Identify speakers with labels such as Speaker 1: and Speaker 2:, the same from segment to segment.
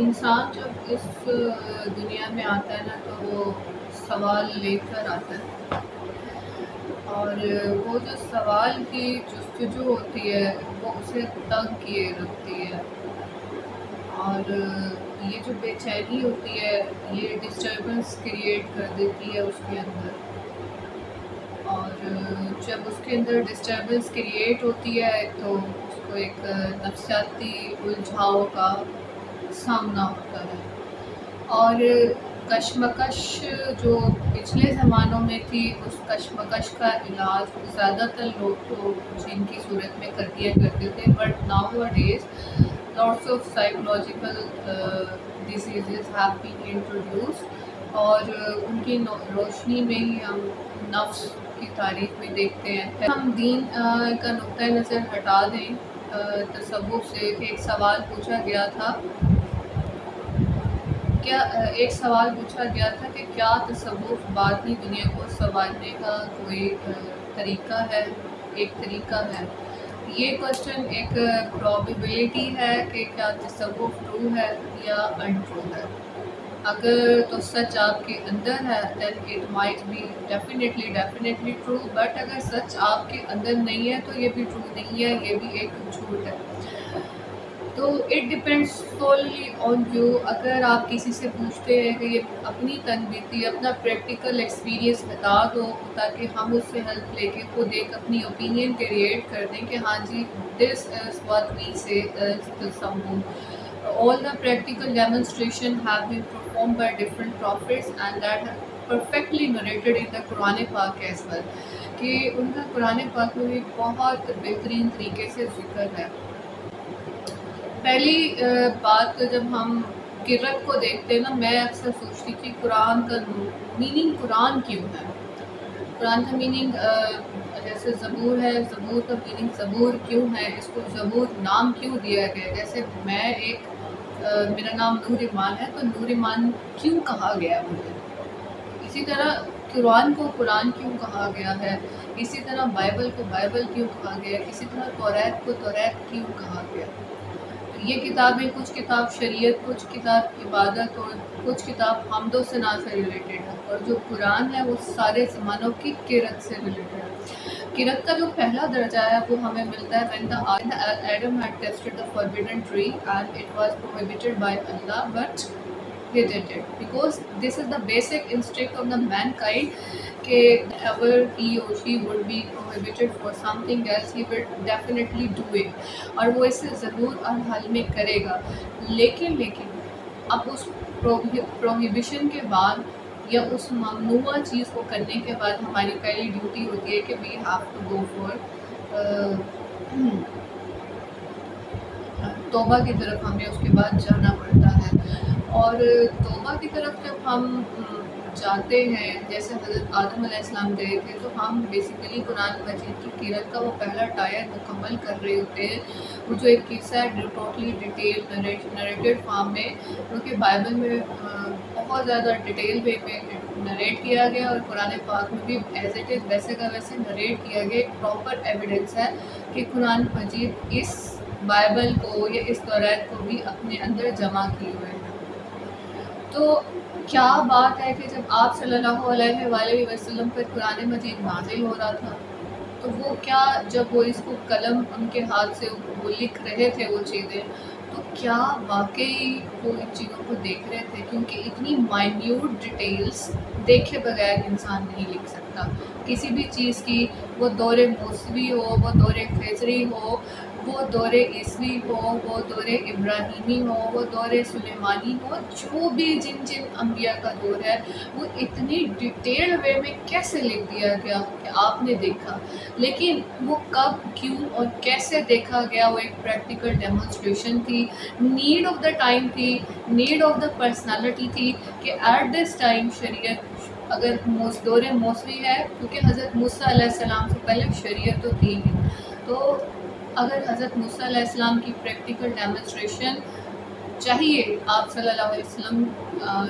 Speaker 1: انسان جب اس دنیا میں آتا ہے نا تو وہ سوال لے کر آتا ہے، اور وہ جو سوال کی جستجو ہوتی ہے وہ اسے تنگ کیے رکھتی ہے، اور یہ جو بے چینی ہوتی ہے یہ ڈسٹربنس کریٹ کر دیتی ہے اس کے اندر، اور جب اس کے اندر ڈسٹربنس کریٹ ہوتی ہے تو اس کو ایک نفسیاتی الجھاؤ کا سامنا ہوتا ہے، اور کشمکش جو پچھلے زمانوں میں تھی اس کشمکش کا علاج زیادہ تر لوگ تو جن کی صورت میں کر دیا کرتے تھے، but nowadays lots of psychological diseases have been introduced, اور ان کی روشنی میں ہی ہم نفس کی تاریخ میں دیکھتے ہیں۔ ہم دین کا نقطۂ نظر ہٹا دیں تصوف سے، کہ ایک سوال پوچھا گیا تھا کہ کیا تصوف باطنی دنیا کو سنوارنے کا کوئی طریقہ ہے، ایک طریقہ ہے۔ یہ کوشچن ایک پرابیبلٹی ہے کہ کیا تصوف ٹرو ہے یا ان ٹرو ہے۔ اگر تو سچ آپ کے اندر ہے then it might be definitely true، but اگر سچ آپ کے اندر نہیں ہے تو یہ بھی ٹرو نہیں ہے، یہ بھی ایک جھوٹ ہے۔ تو it depends solely on you. اگر آپ کسی سے پوچھتے ہیں کہ یہ اپنی تنبیتی اپنا پریکٹیکل ایکسپیرینس بتا دو تاکہ ہم اس سے ہیلپ لے کے خود ایک اپنی اوپینین کریٹ کر دیں کہ ہاں جی دس از واٹ وی سے all the practical demonstration have been performed by different prophets and that perfectly narrated in the قرآن پاک as well، کہ ان کا قرآن پاک میں بھی بہت بہترین طریقے سے ذکر ہے۔ پہلی بات جب ہم قرت کو دیکھتے ہیں نا، میں اکثر سوچتی تھی قرآن کا میننگ قرآن کیوں ہے، قرآن کا میننگ جیسے زبور ہے، زبور کا میننگ زبور کیوں ہے، اس کو زبور نام کیوں دیا گیا، جیسے میں میرا نام نور ایمان ہے تو نور ایمان کیوں کہا گیا مجھے، اسی طرح قرآن کو قرآن کیوں کہا گیا ہے، اسی طرح بائبل کو بائبل کیوں کہا گیا، اسی طرح توریت کو توریت کیوں کہا گیا۔ یہ کتابیں کچھ کتاب شریعت، کچھ کتاب عبادت اور کچھ کتاب حمد و ثنا سے ریلیٹڈ ہے، اور جو قرآن ہے وہ سارے زمانوں کی قرت سے ریلیٹڈ ہے۔ قرت کا جو پہلا درجہ ہے وہ ہمیں ملتا ہے when Adam had tasted the forbidden tree and it was prohibited by Allah but he did it because this is the basic instinct of the mankind کہ ever he or she would be prohibited for something else he will definitely do it، اور وہ اسے ضرور اور حل میں کرے گا۔ لیکن اب اس پروہیبیشن کے بعد یا اس ممنوع چیز کو کرنے کے بعد ہماری پہلی ڈیوٹی ہوتی ہے کہ we have to go for توبہ کی طرف، ہمیں اس کے بعد جانا پڑتا ہے، اور توبہ کی طرف جب ہم جاتے ہیں جیسے حضرت آدم علیہ السلام گئے تھے تو ہم بیسیکلی قرآن مجید کی قرت کا وہ پہلا ٹائر مکمل کر رہے ہوتے ہیں، وہ جو ایک قصہ ہے ٹوٹلی ڈیٹیل نریٹڈ فارم میں، کیونکہ بائبل میں بہت زیادہ ڈیٹیل وے میں نریٹ کیا گیا، اور قرآن پاک میں بھی ایز اٹ از ویسے کا ویسے نریٹ کیا گیا، ایک پراپر ایویڈنس ہے کہ قرآن مجید اس بائبل کو یا اس توریت کو بھی اپنے اندر جمع کیے ہوئے ہیں۔ تو کیا بات ہے کہ جب آپ صلی اللہ علیہ وآلہ وسلم پر قرآن مجید نازل ہو رہا تھا تو وہ کیا، جب وہ اس کو قلم ان کے ہاتھ سے وہ لکھ رہے تھے وہ چیزیں، تو کیا واقعی وہ ان چیزوں کو دیکھ رہے تھے، کیونکہ اتنی مائنیوٹ ڈیٹیلز دیکھے بغیر انسان نہیں لکھ سکتا کسی بھی چیز کی، وہ دور موسوی ہو، وہ دور خضری ہو، وہ دور عیسوی ہو، وہ دور ابراہیمی ہو، وہ دور سلیمانی ہو، جو بھی جن انبیاء کا دور ہے وہ اتنی ڈیٹیل وے میں کیسے لکھ دیا گیا کہ آپ نے دیکھا، لیکن وہ کب کیوں اور کیسے دیکھا گیا وہ ایک پریکٹیکل ڈیمونسٹریشن تھی، نیڈ آف دا ٹائم تھی، نیڈ آف دا پرسنالٹی تھی کہ ایٹ دس ٹائم شریعت اگر دور موسوی ہے، کیونکہ حضرت موسیٰ علیہ السلام سے پہلے شریعت تو تھی ہی، تو اگر حضرت موسیٰ علیہ السلام کی پریکٹیکل ڈیمونسٹریشن چاہیے آپ صلی اللہ علیہ وسلم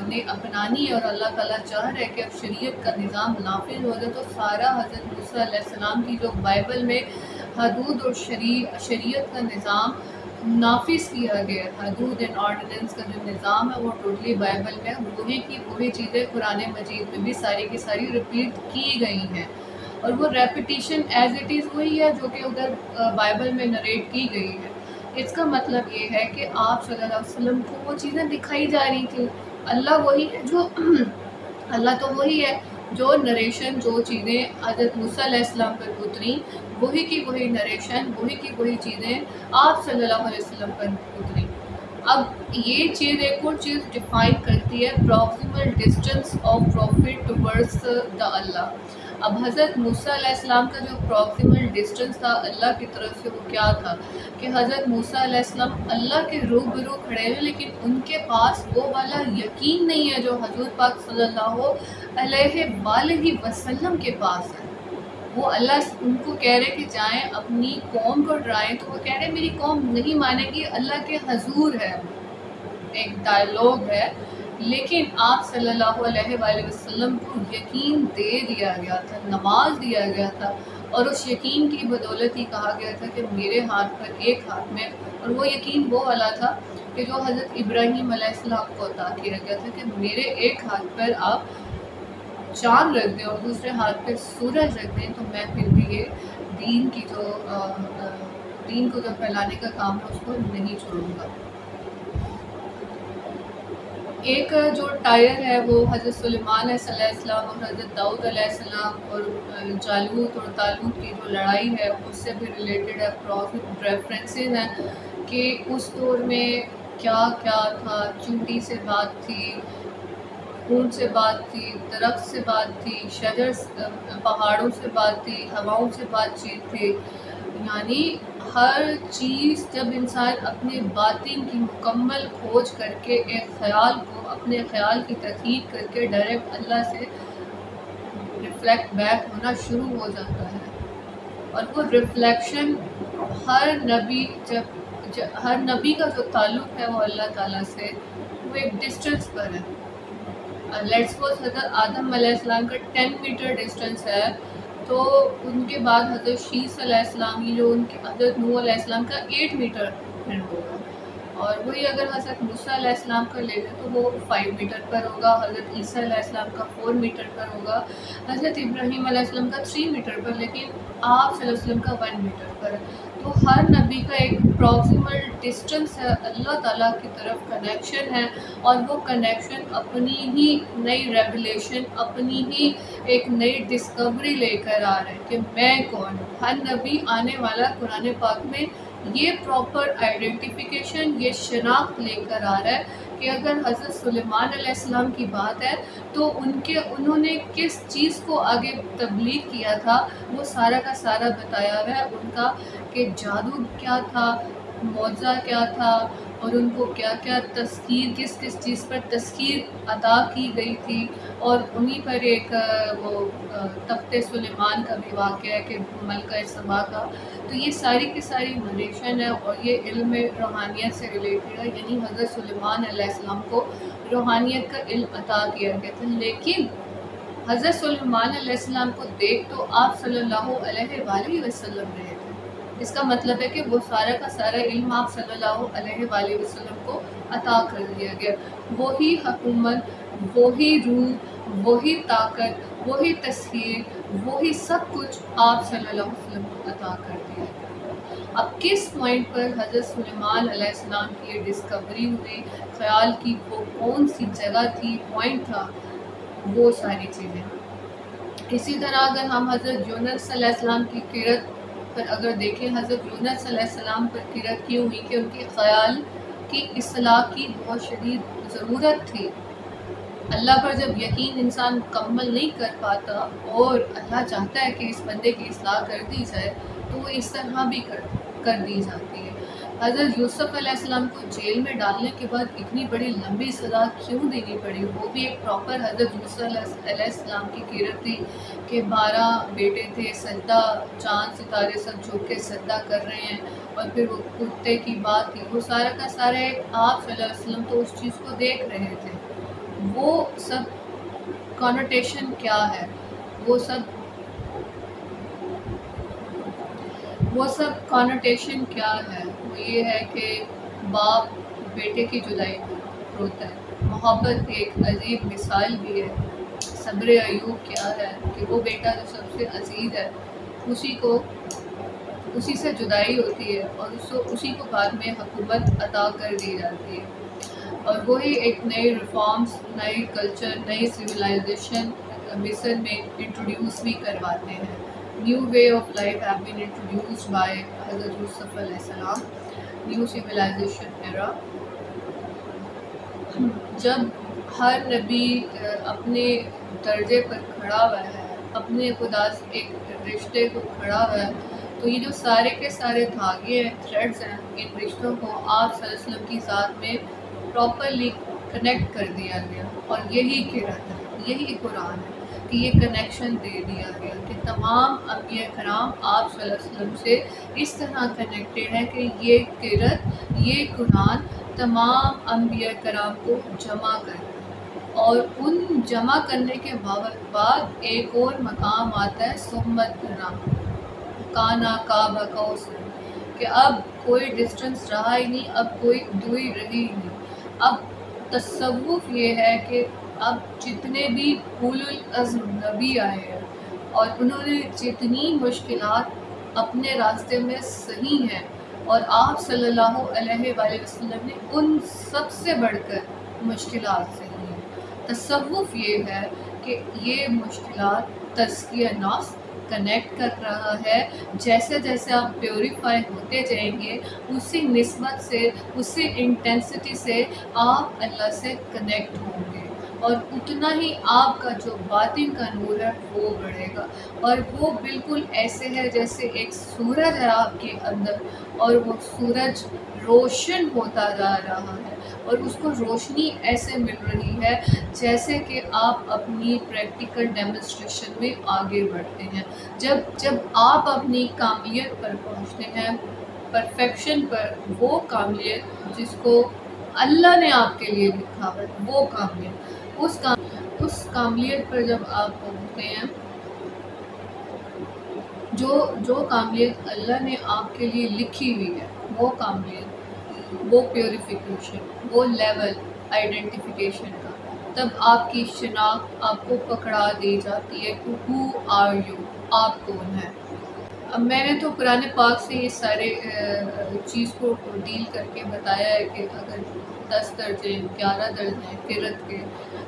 Speaker 1: نے اپنانی ہے، اور اللہ تعالیٰ چاہ رہے کہ اب شریعت کا نظام نافذ ہو جائے، تو سارا حضرت موسیٰ علیہ السلام کی جو بائبل میں حدود اور شریعت کا نظام نافذ کیا گیا تھا. حدود اینڈ آرڈیننس کا جو نظام ہے وہ ٹوٹلی بائبل میں وہی کی وہی چیزیں قرآن مجید میں بھی ساری کی ساری ریپیٹ کی گئی ہیں، اور وہ ریپیٹیشن ایز اٹ از وہی ہے جو کہ ادھر بائبل میں نریٹ کی گئی ہے. اس کا مطلب یہ ہے کہ آپ صلی اللہ علیہ وسلم کو وہ چیزیں دکھائی جا رہی تھیں. اللہ وہی ہے جو اللہ تو وہی ہے جو نریشن، جو چیزیں حضرت موسیٰ علیہ السلام پر اتری وہی کی وہی نریشن، وہی کی وہی چیزیں آپ صلی اللہ علیہ وسلم پر اتری. اب یہ چیز ایک اور چیز ڈیفائن کرتی ہے proximal distance of prophet towards the Allah. اب حضرت موسیٰ علیہ السلام کا جو پروکسیمل ڈسٹینس تھا اللہ کی طرف سے وہ کیا تھا کہ حضرت موسیٰ علیہ السلام اللہ کے روبرو کھڑے ہیں، لیکن ان کے پاس وہ والا یقین نہیں ہے جو حضور پاک صلی اللہ علیہ وآلہ وسلم کے پاس ہے. وہ اللہ ان کو کہہ رہے کہ جائیں اپنی قوم کو ڈرائیں، تو وہ کہہ رہے میری قوم نہیں مانے گی، اللہ کے حضور ہے، ایک ڈائلاگ ہے. لیکن آپ صلی اللہ علیہ وآلہ وسلم کو یقین دے دیا گیا تھا، نماز دیا گیا تھا، اور اس یقین کی بدولت ہی کہا گیا تھا کہ میرے ہاتھ پر ایک ہاتھ میں، اور وہ یقین وہ والا تھا کہ جو حضرت ابراہیم علیہ السلام کو عطا کیا گیا تھا کہ میرے ایک ہاتھ پر آپ چاند رکھ دیں اور دوسرے ہاتھ پہ سورج رکھ دیں تو میں پھر بھی یہ دین کی جو دین کو جو پھیلانے کا کام ہے اس کو نہیں چھوڑوں گا. ایک جو ٹائر ہے وہ حضرت سلیمان علیہ السلام اور حضرت داؤد علیہ السلام اور جالوت اور طالوت کی جو لڑائی ہے اس سے بھی ریلیٹڈ ہے. پروفٹ ریفرنسز ہیں کہ اس دور میں کیا کیا تھا. چونٹی سے بات تھی، خون سے بات تھی، درخت سے بات تھی، شجر پہاڑوں سے بات تھی، ہواؤں سے بات چیت تھی. یعنی ہر چیز جب انسان اپنے باطن کی مکمل کھوج کر کے ایک خیال کو اپنے خیال کی تحقیق کر کے ڈائریکٹ اللہ سے ریفلیکٹ بیک ہونا شروع ہو جاتا ہے. اور وہ ریفلیکشن ہر نبی کا جو تعلق ہے وہ اللہ تعالیٰ سے وہ ایک ڈسٹینس پر ہے. لیٹس سپوز حضرت آدم علیہ السلام کا 10 میٹر ڈسٹینس ہے، تو ان کے بعد حضرت شیس علیہ السلام کی جو ان کے حضرت نوح علیہ السلام کا 8 میٹر پھر ہوگا، اور وہی اگر حضرت موسیٰ علیہ السلام کا لے لیں تو وہ 5 میٹر پر ہوگا، حضرت عیسیٰ علیہ السلام کا 4 میٹر پر ہوگا، حضرت ابراہیم علیہ السلام کا 3 میٹر پر، لیکن آپ صلی اللہ علیہ وسلم کا 1 میٹر پر ہے. تو ہر نبی کا ایک پروکسیمل ڈسٹینس ہے، اللہ تعالیٰ کی طرف کنیکشن ہے، اور وہ کنیکشن اپنی ہی نئی ریولیشن، اپنی ہی ایک نئی ڈسکوری لے کر آ رہے ہیں کہ میں کون ہوں. ہر نبی آنے والا قرآن پاک میں یہ پراپر آئیڈینٹیفیکیشن، یہ شناخت لے کر آ رہا ہے کہ اگر حضرت سلیمان علیہ السلام کی بات ہے تو انہوں نے کس چیز کو آگے تبلیغ کیا تھا وہ سارا کا سارا بتایا ہوا ہے ان کا، کہ جادو کیا تھا، معجزہ کیا تھا، اور ان کو کیا کیا تذکیر، کس کس چیز پر تذکیر عطا کی گئی تھی. اور انہی پر ایک وہ تخت سلیمان کا بھی واقعہ ہے کہ ملکہ سبا کا. تو یہ ساری کی ساری نریشن ہے اور یہ علم روحانیت سے ریلیٹڈ ہے. یعنی حضرت سلیمان علیہ السلام کو روحانیت کا علم عطا کیا گیا تھا، لیکن حضرت سلیمان علیہ السلام کو دیکھ تو آپ صلی اللہ علیہ وآلہ وسلم رہے تھے. اس کا مطلب ہے کہ وہ سارا کا سارا علم آپ صلی اللہ علیہ وآلہ وسلم کو عطا کر دیا گیا. وہی حکومت، وہی روح، وہی طاقت، وہی تسخیر، وہی سب کچھ آپ صلی اللہ علیہ وسلم کو عطا کر دیا گیا. اب کس پوائنٹ پر حضرت سلیمان علیہ السلام کی یہ ڈسکوری ہوئی، خیال کی وہ کون سی جگہ تھی، پوائنٹ تھا، وہ ساری چیزیں. اسی طرح اگر ہم حضرت یونس علیہ السلام کی قرت پر اگر دیکھیں، حضرت یونس علیہ السلام پر قرت کیوں ہوئی کہ ان کے خیال کی اصلاح کی بہت شدید ضرورت تھی. اللہ پر جب یقین انسان مکمل نہیں کر پاتا اور اللہ چاہتا ہے کہ اس بندے کی اصلاح کر دی جائے تو وہ اس طرح بھی کر دی جاتی ہے. حضرت یوسف علیہ السلام کو جیل میں ڈالنے کے بعد اتنی بڑی لمبی سزا کیوں دینی پڑی؟ وہ بھی ایک پراپر حضرت یوسف علیہ السلام کی قرت تھی کہ 12 بیٹے تھے، سجدہ چاند ستارے سب جھک کے سجدہ کر رہے ہیں، اور پھر وہ کتے کی بات تھی، وہ سارا کا سارا ایک آپ صلی اللہ علیہ وسلم تو اس چیز کو دیکھ رہے تھے. وہ سب کانوٹیشن کیا ہے، وہ وہ سب کانوٹیشن کیا ہے؟ وہ یہ ہے کہ باپ بیٹے کی جدائی میں روتا ہے، محبت کی ایک عجیب مثال بھی ہے۔ صبر ایوب کیا ہے کہ وہ بیٹا جو سب سے عزیز ہے اسی سے جدائی ہوتی ہے اور اسی کو بعد میں حکومت عطا کر دی جاتی ہے، اور وہی ایک نئے ریفارمز، نئی کلچر، نئی سویلائزیشن مصر میں انٹروڈیوس بھی کرواتے ہیں۔ New way of life have been introduced by حضرت یوسف علیہ السلام، نیو سویلائزیشن ایرا۔ جب ہر نبی اپنے درجے پر کھڑا ہوا ہے، اپنے خدا سے ایک رشتے کو کھڑا ہوا ہے، تو یہ جو سارے کے سارے دھاگے ہیں، تھریڈز ہیں، ان رشتوں کو آپ صلی اللہ علیہ وسلم کی ذات میں پراپرلی کنیکٹ کر دیا گیا، اور یہی قرت ہے، یہی قرآن ہے کہ یہ کنیکشن دے دیا گیا کہ تمام انبیاء کرام آپ صلی اللہ علیہ وسلم سے اس طرح کنیکٹڈ ہے کہ یہ قرت، یہ قرآن تمام انبیاء کرام کو جمع کرتا ہے، اور ان جمع کرنے کے بعد ایک اور مقام آتا ہے سمت کرنا، کانا کعبہ کوثر، کہ اب کوئی ڈسٹنس رہا ہی نہیں، اب کوئی دوری رہی ہی نہیں۔ اب تصوف یہ ہے کہ اب جتنے بھی اولو العزم نبی آئے ہیں اور انہوں نے جتنی مشکلات اپنے راستے میں صحیح ہیں، اور آپ صلی اللہ علیہ وآلہ وسلم نے ان سب سے بڑھ کر مشکلات صحیح ہیں۔ تصوف یہ ہے کہ یہ مشکلات تزکیہ نفس کنیکٹ کر رہا ہے، جیسے جیسے آپ پیوریفائی ہوتے جائیں گے اسی نسبت سے، اسی انٹینسٹی سے آپ اللہ سے کنیکٹ ہوں گے، اور اتنا ہی آپ کا جو باطن کا نور ہے وہ بڑھے گا، اور وہ بالکل ایسے ہے جیسے ایک سورج ہے آپ کے اندر، اور وہ سورج روشن ہوتا جا رہا ہے، اور اس کو روشنی ایسے مل رہی ہے جیسے کہ آپ اپنی پریکٹیکل ڈیمونسٹریشن میں آگے بڑھتے ہیں۔ جب آپ اپنی کاملیت پر پہنچتے ہیں، پرفیکشن پر، وہ کاملیت جس کو اللہ نے آپ کے لیے لکھا ہے، وہ کاملیت، اس کاملیت پر جب آپ پہنچتے ہیں، جو کاملیت اللہ نے آپ کے لیے لکھی ہوئی ہے، وہ کاملیت، وہ پیوریفیکیشن، وہ لیول آئیڈینٹیفیکیشن کا، تب آپ کی شناخت آپ کو پکڑا دی جاتی ہے کہ ہو آر یو، آپ کون ہیں۔ اب میں نے تو قرآن پاک سے یہ سارے چیز کو ڈیل کر کے بتایا ہے کہ اگر 10 درجے 11 درجے ہیں قرت کے،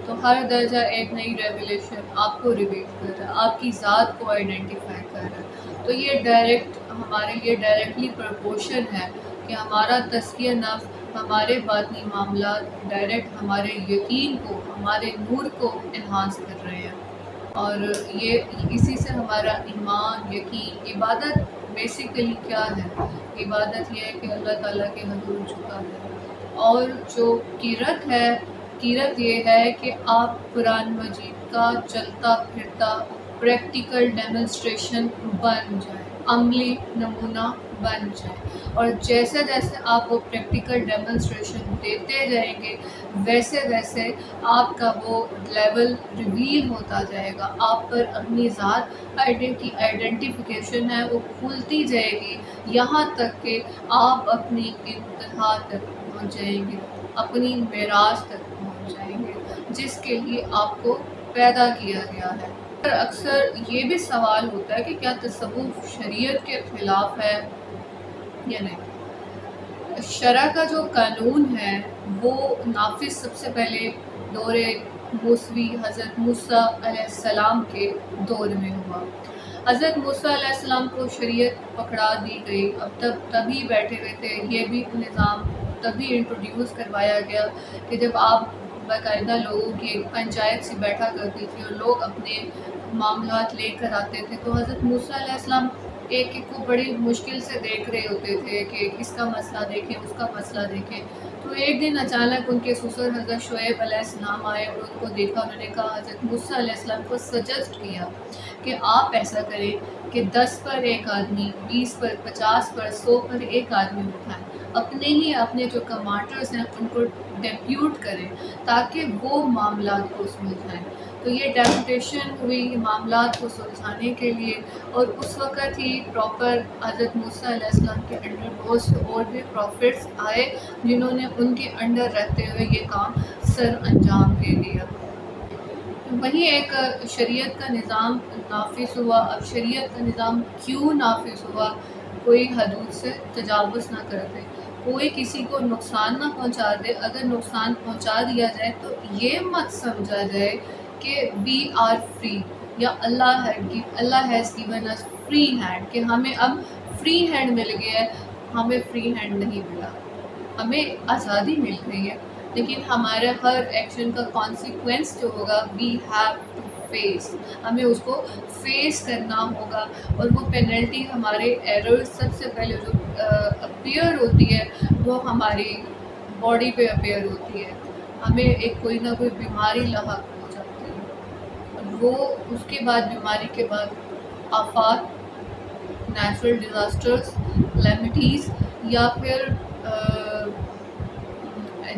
Speaker 1: تو ہر درجہ ایک نئی ریویلیشن آپ کو ریویل کر رہا ہے، آپ کی ذات کو آئیڈینٹیفائی کر رہا ہے، تو یہ ڈائریکٹ ہمارے لیے ڈائریکٹلی پرپورشن ہے کہ ہمارا تزکیہ نفس، ہمارے باطنی معاملات ڈائریکٹ ہمارے یقین کو، ہمارے نور کو انہانس کر رہے ہیں، اور یہ اسی سے ہمارا ایمان، یقین، عبادت بیسیکلی کیا ہے؟ عبادت یہ ہے کہ اللہ تعالیٰ کے حضور جھکا ہے، اور جو قرت ہے، قرت یہ ہے کہ آپ قرآن مجید کا چلتا پھرتا پریکٹیکل ڈیمونسٹریشن بن جائیں، عملی نمونہ بن جائیں، اور جیسے جیسے آپ وہ پریکٹیکل ڈیمونسٹریشن دیتے جائیں گے ویسے ویسے آپ کا وہ لیول ریویل ہوتا جائے گا، آپ پر اپنی ذات کی آئیڈینٹیفیکیشن ہے وہ کھلتی جائے گی، یہاں تک کہ آپ اپنی انتہا تک پہنچ جائیں گے، اپنی معراج تک پہنچ جائیں گے جس کے لیے آپ کو پیدا کیا گیا ہے۔ اکثر یہ بھی سوال ہوتا ہے کہ کیا تصوف شریعت کے خلاف ہے یا نہیں؟ شرع کا جو قانون ہے وہ نافذ سب سے پہلے دور موسوی حضرت موسیٰ علیہ السلام کے دور میں ہوا۔ حضرت موسیٰ علیہ السلام کو شریعت پکڑا دی گئی، اب تبھی بیٹھے ہوئے تھے، یہ بھی نظام تبھی انٹروڈیوس کروایا گیا کہ جب آپ باقاعدہ لوگوں کی ایک پنچایت سی بیٹھا کرتی تھی اور لوگ اپنے معاملات لے کر آتے تھے، تو حضرت موسیٰ علیہ السلام ایک کو بڑی مشکل سے دیکھ رہے ہوتے تھے کہ اس کا مسئلہ دیکھیں، اس کا مسئلہ دیکھیں، تو ایک دن اچانک ان کے سسر حضرت شعیب علیہ السلام آئے اور ان کو دیکھا، انہوں نے کہا، حضرت موسیٰ علیہ السلام کو سجسٹ کیا کہ آپ ایسا کریں کہ 10 پر ایک آدمی، 20 پر، 50 پر، 100 پر ایک آدمی اٹھائیں، اپنے جو کمانڈرز ہیں ان کو ڈیپیوٹ کریں تاکہ وہ معاملات کو سلجھائیں۔ تو تو یہ ڈیپوٹیشن ہوئی معاملات کو سلجھانے کے لیے، اور اس وقت ہی پراپر حضرت موسیٰ علیہ السلام کے انڈر بہت سے اور بھی پروفٹس آئے جنہوں نے ان کے انڈر رہتے ہوئے یہ کام سر انجام دے دیا۔ وہیں ایک شریعت کا نظام نافذ ہوا۔ اب شریعت کا نظام کیوں نافذ ہوا؟ کوئی حدود سے تجاوز نہ کر دے، کوئی کسی کو نقصان نہ پہنچا دے۔ اگر نقصان پہنچا دیا جائے تو یہ مت سمجھا جائے کہ وی آر فری، یا Allah has given us free hand, کہ ہمیں اب فری ہینڈ مل گیا ہے۔ ہمیں فری ہینڈ نہیں ملا، ہمیں آزادی مل گئی ہے، لیکن ہمارا ہر ایکشن کا کانسیکوینس جو ہوگا وی ہیو ٹو فیس، ہمیں اس کو فیس کرنا ہوگا۔ اور وہ پینلٹی ہمارے ایرر سب سے پہلے جو اپیئر ہوتی ہے وہ ہماری باڈی پہ اپیئر ہوتی ہے، ہمیں ایک کوئی نہ کوئی بیماری لاحق ہو جاتی ہے، اور وہ اس کے بعد بیماری کے بعد آفات، نیچرل ڈیزاسٹرز، کلیمٹیز، یا پھر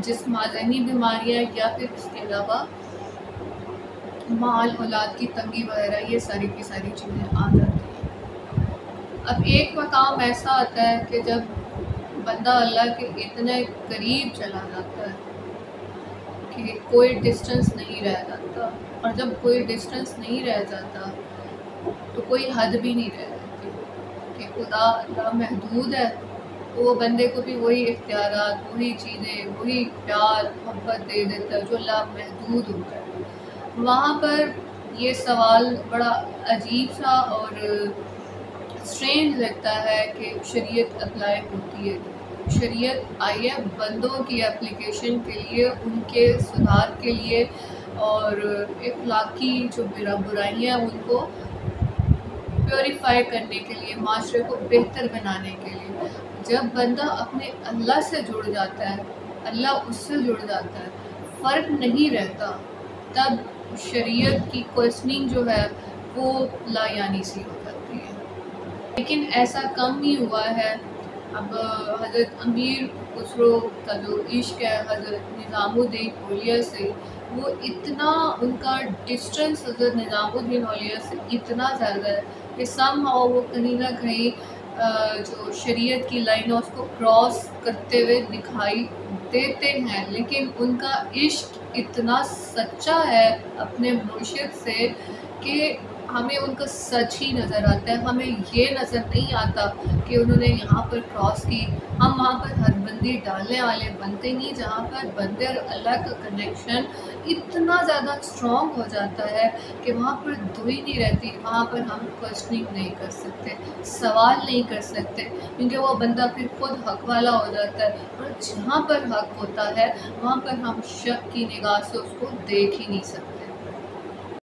Speaker 1: جسمانی بیماریاں، یا پھر اس کے علاوہ مال اولاد کی تنگی وغیرہ، یہ ساری کی ساری چیزیں آ جاتی ہیں۔ اب ایک مقام ایسا آتا ہے کہ جب بندہ اللہ کے اتنے قریب چلا جاتا ہے کہ کوئی ڈسٹنس نہیں رہ جاتا، اور جب کوئی ڈسٹنس نہیں رہ جاتا تو کوئی حد بھی نہیں رہ جاتی، کہ خدا اللہ محدود ہے تو وہ بندے کو بھی وہی اختیارات، وہی چیزیں، وہی پیار محبت دے دیتا ہے جو اللہ محدود ہوتا ہے۔ وہاں پر یہ سوال بڑا عجیب سا اور اسٹرینج لگتا ہے کہ شریعت اپلائی ہوتی ہے، شریعت آئی ہے بندوں کی اپلیکیشن کے لیے، ان کے سدھار کے لیے، اور اخلاقی جو برائیاں ان کو پیوریفائی کرنے کے لیے، معاشرے کو بہتر بنانے کے لیے۔ جب بندہ اپنے اللہ سے جڑ جاتا ہے، اللہ اس سے جڑ جاتا ہے، فرق نہیں رہتا، تب شریعت کی کوشچننگ جو ہے وہ لا یعنی سی ہو جاتی ہے۔ لیکن ایسا کم ہی ہوا ہے۔ اب حضرت امیر خسرو کا جو عشق ہے حضرت نظام الدین اولیاء سے، وہ اتنا، ان کا ڈسٹنس حضرت نظام الدین اولیاء سے اتنا زیادہ ہے کہ سم ہاؤ وہ کہیں نہ کہیں جو شریعت کی لائن ہے اس کو کراس کرتے ہوئے دکھائی دیتے ہیں، لیکن ان کا عشق اتنا سچا ہے اپنے مرشد سے کہ ہمیں ان کا سچ ہی نظر آتا ہے۔ ہمیں یہ نظر نہیں آتا کہ انہوں نے یہاں پر کراس کی، ہم وہاں پر حد بندی ڈالنے والے بنتے نہیں، جہاں پر بندے اور اللہ کا کنیکشن اتنا زیادہ اسٹرانگ ہو جاتا ہے کہ وہاں پر دوئی نہیں رہتی، وہاں پر ہم کوشچننگ نہیں کر سکتے، سوال نہیں کر سکتے، کیونکہ وہ بندہ پھر خود حق والا ہو جاتا ہے، اور جہاں پر حق ہوتا ہے وہاں پر ہم شک کی نگاہ سے اس کو دیکھ ہی نہیں سکتے۔